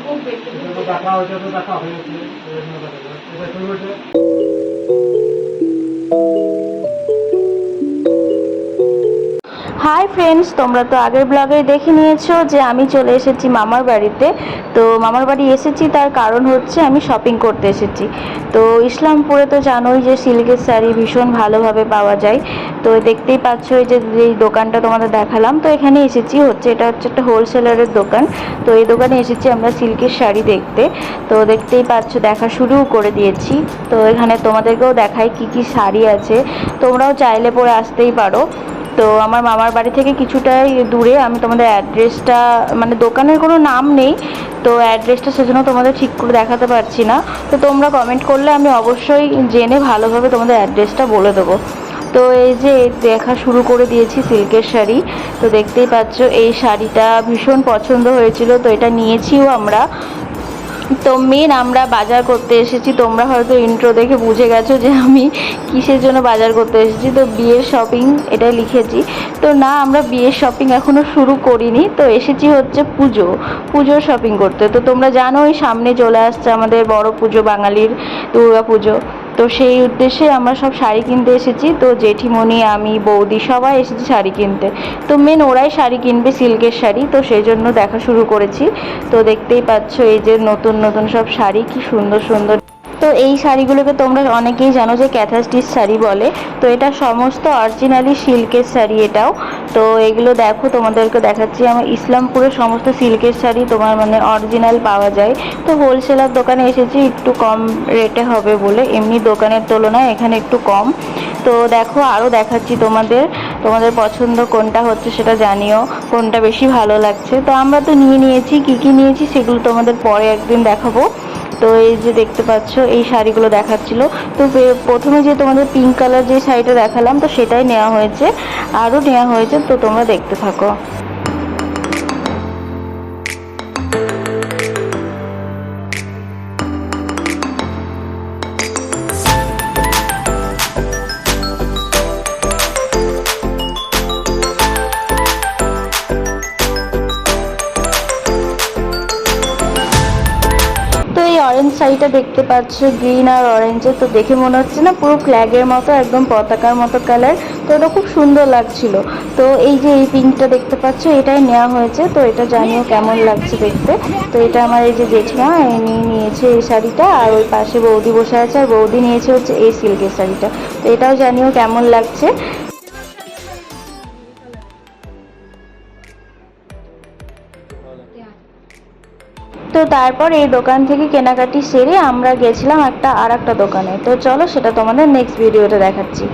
Hi friends, তোমরা তো আগের ব্লগে দেখে নিয়েছো যে আমি চলে এসেছি মামার বাড়িতে। তো মামার বাড়ি এসেছি তার কারণ হচ্ছে আমি শপিং করতে এসেছি। তো ইসলামপুরে তো জানোই যে সিল্কের শাড়ি ভীষণ ভালোভাবে পাওয়া যায়। তো দেখতেই পাচ্ছ এই যে এই দোকানটা তোমাদের দেখালাম, তো এখানে এসেছি এটা হচ্ছে একটা হোলসেলারের দোকান। তো এই দোকানে এসেছি আমরা সিল্কের শাড়ি দেখতে। তো দেখতেই পাচ্ছ, দেখা শুরু করে দিয়েছি। তো এখানে তোমাদেরকেও দেখাই কি কি শাড়ি আছে, তোমরাও চাইলে পরে আসতেই পারো। তো আমার মামার বাড়ি থেকে কিছুটাই দূরে, আমি তোমাদের অ্যাড্রেসটা মানে দোকানের কোনো নাম নেই, তো অ্যাড্রেসটা সেজন্য তোমাদের ঠিক করে দেখাতে পারছি না। তো তোমরা কমেন্ট করলে আমি অবশ্যই জেনে ভালোভাবে তোমাদের অ্যাড্রেসটা বলে দেবো। তো এই যে দেখা শুরু করে দিয়েছি সিল্কের শাড়ি। তো দেখতেই পাচ্ছ এই শাড়িটা ভীষণ পছন্দ হয়েছিল, তো এটা নিয়েছিও আমরা। তো মেন আমরা বাজার করতে এসেছি, তোমরা হয়তো ইন্ট্রো দেখে বুঝে গেছো যে আমি কিসের জন্য বাজার করতে এসেছি। তো বিয়ের শপিং এটাই লিখেছি। তো না, আমরা বিয়ের শপিং এখনও শুরু করিনি, তো এসেছি হচ্ছে পুজোর শপিং করতে। তো তোমরা জানোই সামনে চলে আসছে আমাদের বড় পুজো, বাঙালির দুর্গা পুজো। তো সেই উদ্দেশ্যে আমরা সব শাড়ি কিনতে এসেছি। তো জেঠিমণি, আমি, বৌদি সবাই এসেছি শাড়ি কিনতে। তো মেন ওরাই শাড়ি কিনবে, সিল্কের শাড়ি, তো সেই জন্য দেখা শুরু করেছি। তো দেখতেই পাচ্ছ এই যে নতুন নতুন সব শাড়ি, কি সুন্দর সুন্দর। তো এই শাড়িগুলোকে তোমরা অনেকেই জানো যে ক্যাথা স্টিচ শাড়ি বলে। তো এটা সমস্ত অরিজিনালি সিল্কের শাড়ি এটাও। তো এগুলো দেখো, তোমাদেরকে দেখাচ্ছি। আমার ইসলামপুরের সমস্ত সিল্কের শাড়ি তোমার মানে অরিজিনাল পাওয়া যায়। তো হোলসেলার দোকানে এসেছি একটু কম রেটে হবে বলে, এমনি দোকানের তুলনায় এখানে একটু কম। তো দেখো আরও দেখাচ্ছি তোমাদের পছন্দ কোনটা হচ্ছে সেটা জানিও, কোনটা বেশি ভালো লাগছে। তো আমরা তো নিয়েছি, কী নিয়েছি সেগুলো তোমাদের পরে একদিন দেখাবো। তো এই যে দেখতে পাচ্ছ এই শাড়িগুলো দেখাচ্ছিল। তো প্রথমে যে তোমাদের পিঙ্ক কালার যে শাড়িটা দেখালাম, তো সেটাই নেওয়া হয়েছে, আরও নেওয়া হয়েছে। তো তোমরা দেখতে থাকো। অরেঞ্জ শাড়িটা দেখতে পাচ্ছ, গ্রিন আর অরেঞ্জের। তো দেখে মনে হচ্ছে না পুরো ফ্ল্যাগের মতো, একদম পতাকার মতো কালার। তো এটা খুব সুন্দর লাগছিল। তো এই যে এই পিঙ্কটা দেখতে পাচ্ছ, এটাই নেওয়া হয়েছে। তো এটা জানিও কেমন লাগছে দেখতে। তো এটা আমার এই যে জেঠিমা নিয়েছে এই শাড়িটা, আর ওই পাশে বৌদি বসে আছে, আর বৌদি নিয়েছে হচ্ছে এই সিল্কের শাড়িটা। তো এটাও জানিও কেমন লাগছে। তো তারপর এই দোকান থেকে কেনাকাটি সেরে আমরা গেছিলাম আর একটা দোকানে। তো চলো সেটা তোমাদের নেক্সট ভিডিওতে দেখাচ্ছি।